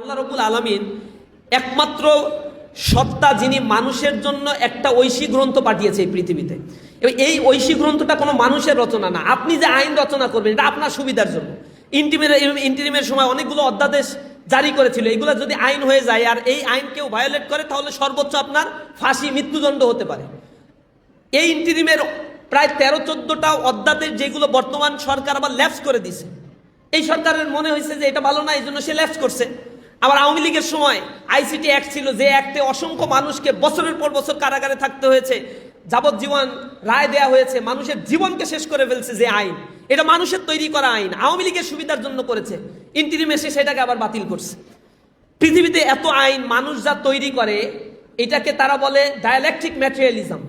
আল্লাহ রাব্বুল আলামিন একমাত্র সত্তা যিনি মানুষের জন্য একটা ঐশী গ্রন্থ পাঠিয়েছে এই পৃথিবীতে। এবং এই ঐশী গ্রন্থটা কোনো মানুষের রচনা না। আপনি যে আইন রচনা করবেন এটা আপনার সুবিধার জন্য। ইন্টিরিমের সময় অনেকগুলো অধ্যাদেশ জারি করেছিল, এগুলো যদি আইন হয়ে যায় আর এই আইন কেউ ভায়োলেট করে তাহলে সর্বোচ্চ আপনার ফাঁসি, মৃত্যুদণ্ড হতে পারে। এই ইন্টিরিমের প্রায় 13-14টা অধ্যাদেশ যেগুলো বর্তমান সরকার আবার ল্যাপস করে দিছে। এই সরকারের মনে হয়েছে যে এটা ভালো না, এই জন্য সে ল্যাপস করছে। আবার আওয়ামী লীগের সময় আইসিটি অ্যাক্ট ছিল, যে অ্যাক্টে অসংখ্য মানুষকে বছরের পর বছর কারাগারে থাকতে হয়েছে, যাবজ্জীবন রায় দেয়া হয়েছে, মানুষের জীবনকে শেষ করে ফেলছে। যে আইন, এটা মানুষের তৈরি করা আইন, আওয়ামী লীগের সুবিধার জন্য করেছে, ইন্টিরিম এসে সেটাকে আবার বাতিল করছে। পৃথিবীতে এত আইন মানুষ যা তৈরি করে এটাকে তারা বলে ডায়ালেকটিক ম্যাটেরিয়ালিজম।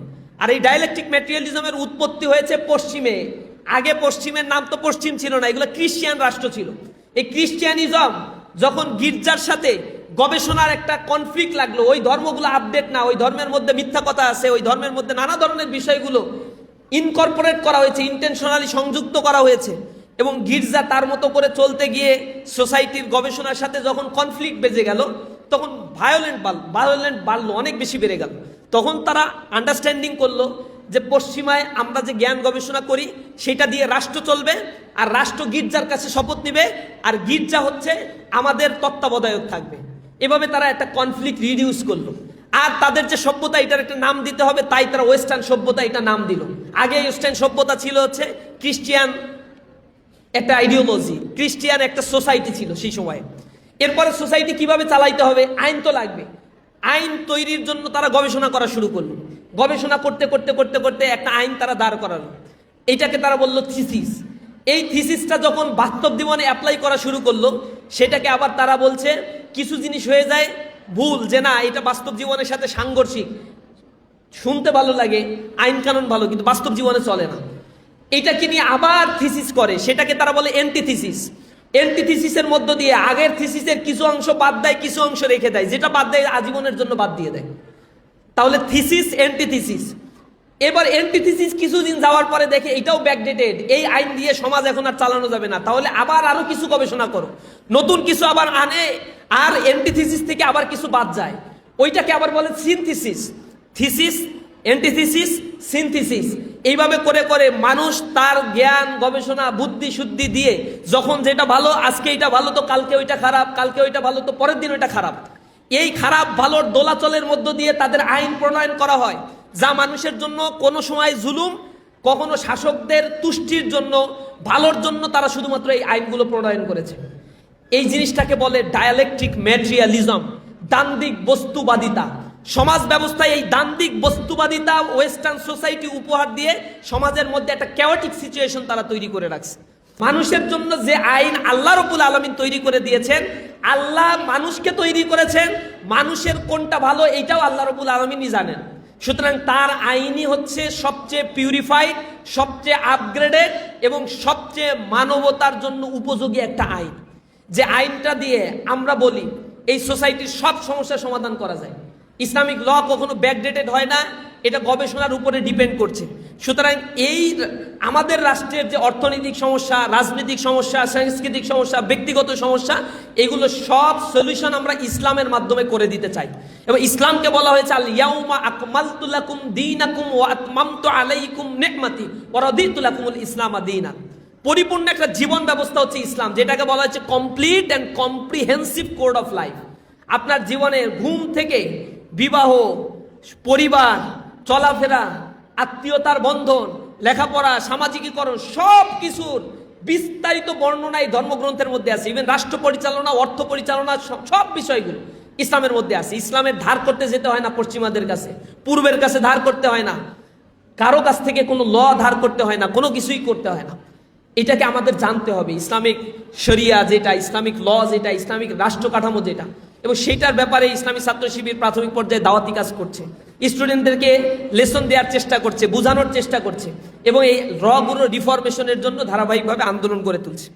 আর এই ডায়ালেকটিক ম্যাটেরিয়ালিজমের উৎপত্তি হয়েছে পশ্চিমে। আগে পশ্চিমের নাম তো পশ্চিম ছিল না, এগুলো খ্রিস্টিয়ান রাষ্ট্র ছিল। এই খ্রিস্টিয়ানিজম যখন গির্জার সাথে গবেষণার একটা কনফ্লিক্ট লাগলো, ওই ধর্মগুলো আপডেট না, ওই ধর্মের মধ্যে মিথ্যা কথা আছে, ওই ধর্মের মধ্যে নানা ধরনের বিষয়গুলো ইনকর্পোরেট করা হয়েছে, ইন্টেনশনালি সংযুক্ত করা হয়েছে, এবং গির্জা তার মতো করে চলতে গিয়ে সোসাইটির গবেষণার সাথে যখন কনফ্লিক্ট বেজে গেল, তখন ভায়োলেন্ট বাড়লো, অনেক বেশি বেড়ে গেল। তখন তারা আন্ডারস্ট্যান্ডিং করলো যে পশ্চিমায় আমরা যে জ্ঞান গবেষণা করি সেটা দিয়ে রাষ্ট্র চলবে, আর রাষ্ট্র গির্জার কাছে শপথ নিবে, আর গির্জা হচ্ছে আমাদের তত্ত্বাবধায়ক থাকবে। এভাবে তারা একটা কনফ্লিক্ট রিডিউস করলো। আর তাদের যে সভ্যতা, এটার একটা নাম দিতে হবে, তাই তারা ওয়েস্টার্ন সভ্যতা এটা নাম দিল। আগে ওয়েস্টার্ন সভ্যতা ছিল হচ্ছে খ্রিস্টিয়ান একটা আইডিওলজি, খ্রিস্টিয়ান একটা সোসাইটি ছিল সেই সময়ে। এরপরে সোসাইটি কিভাবে চালাইতে হবে, আইন তো লাগবে। আইন তৈরির জন্য তারা গবেষণা করা শুরু করলো। গবেষণা করতে করতে করতে করতে একটা আইন তারা দাঁড় করালো, এইটাকে তারা বললো থিসিস। এই থিসিসটা যখন বাস্তব জীবনে অ্যাপ্লাই করা শুরু করলো, সেটাকে আবার তারা বলছে কিছু জিনিস হয়ে যায় ভুল, যে না এটা বাস্তব জীবনের সাথে সাংঘর্ষিক, শুনতে ভালো লাগে, আইন কানুন ভালো, কিন্তু বাস্তব জীবনে চলে না। এইটাকে নিয়ে আবার থিসিস করে, সেটাকে তারা বলে অ্যান্টিথিসিস। অ্যান্টিথিসিসের মধ্য দিয়ে আগের থিসিসের কিছু অংশ বাদ দেয়, কিছু অংশ রেখে দেয়, যেটা বাদ দেয় আজীবনের জন্য বাদ দিয়ে দেয়। তাহলে থিসিস, অ্যান্টিথিসিস। এবার অ্যান্টিথিসিস কিছুদিন যাওয়ার পরে দেখে এটাও ব্যাকডেটেড, এই আইন দিয়ে সমাজ এখন আর চালানো যাবে না, তাহলে আবার আরো কিছু গবেষণা করো, নতুন কিছু আবার আনে, আর অ্যান্টিথিসিস থেকে আবার কিছু বাদ যায়, ওইটাকে আবার বলে সিনথিসিস। Thesis, antithesis, synthesis. এইভাবে করে করে মানুষ তার জ্ঞান গবেষণা বুদ্ধি শুদ্ধি দিয়ে যখন যেটা ভালো, আজকে এটা ভালো তো কালকে ওইটা খারাপ, কালকে ওইটা ভালো তো পরের দিন ওইটা খারাপ, এই খারাপ ভালোর দোলাচলের মধ্য দিয়ে তাদের আইন প্রণয়ন করা হয়, যা মানুষের জন্য কোনো সময় জুলুম, কখনো শাসকদের তুষ্টির জন্য, ভালোর জন্য তারা শুধুমাত্র এই আইনগুলো প্রণয়ন করেছে। এই জিনিসটাকে বলে ডায়ালেকটিক ম্যাটেরিয়ালিজম, দান্দিক বস্তুবাদিতা। সমাজ ব্যবস্থায় এই দান্দিক বস্তুবাদিতা ওয়েস্টার্ন সোসাইটি উপহার দিয়ে সমাজের মধ্যে একটা ক্যাওটিক সিচুয়েশন তারা তৈরি করে রাখছে। মানুষের জন্য যে আইন আল্লাহ রাব্বুল আলামিন তৈরি করে দিয়েছেন, আল্লাহ মানুষকে তৈরি করেছেন, মানুষের কোনটা ভালো এইটাও আল্লাহ রাব্বুল আলামিনই জানেন। সুতরাং তার আইনই হচ্ছে সবচেয়ে পিউরিফাইড, সবচেয়ে আপগ্রেডেড এবং সবচেয়ে মানবতার জন্য উপযোগী একটা আইন, যে আইনটা দিয়ে আমরা বলি এই সোসাইটির সব সমস্যার সমাধান করা যায়। ইসলামিক ল কখনো ব্যাকডেটেড হয় না, এটা গবেষণার উপরে ডিপেন্ড করছে। সুতরাং এই আমাদের রাষ্ট্রের যে অর্থনৈতিক সমস্যা, রাজনৈতিক সমস্যা, সাংস্কৃতিক সমস্যা, ব্যক্তিগত সমস্যা, এগুলো সব সলিউশন আমরা ইসলামের মাধ্যমে করে দিতে চাই। এবং ইসলামকে বলা হয়েছে আল ইয়াউমা আকমালতু লাকুম দীনাকুম ওয়া আতমামতু আলাইকুম নি'মাতি ওয়া রাদিতু লাকুমুল ইসলাম দীনা। পরিপূর্ণ একটা জীবন ব্যবস্থা হচ্ছে ইসলাম, যেটাকে বলা হচ্ছে complete and comprehensive code of life. আপনার জীবনের ঘুম থেকে বিবাহ, পরিবার, চলাফেরা, আত্মীয়তার বন্ধন, লেখাপড়া, সামাজিকীকরণ, সব কিছুর বিস্তারিত বর্ণনায় ধর্মগ্রন্থের মধ্যে আছে। ইভেন রাষ্ট্র পরিচালনা, অর্থ পরিচালনা, সব বিষয়গুলো ইসলামের মধ্যে আছে। ইসলামের ধার করতে যেতে হয় না পশ্চিমাদের কাছে, পূর্বের কাছে ধার করতে হয় না, কারো কাছ থেকে কোনো ল ধার করতে হয় না, কোনো কিছুই করতে হয় না। এটাকে আমাদের জানতে হবে, ইসলামিক শরিয়া যেটা, ইসলামিক ল যেটা, ইসলামিক রাষ্ট্র কাঠামো যেটা, এবং সেইটার ব্যাপারে ইসলামী ছাত্র শিবির প্রাথমিক পর্যায়ে দাওয়াতি কাজ করছে, স্টুডেন্টদেরকে লেসন দেওয়ার চেষ্টা করছে, বোঝানোর চেষ্টা করছে, এবং এই র গুলো রিফরমেশনের জন্য ধারাবাহিকভাবে আন্দোলন করে তুলছে।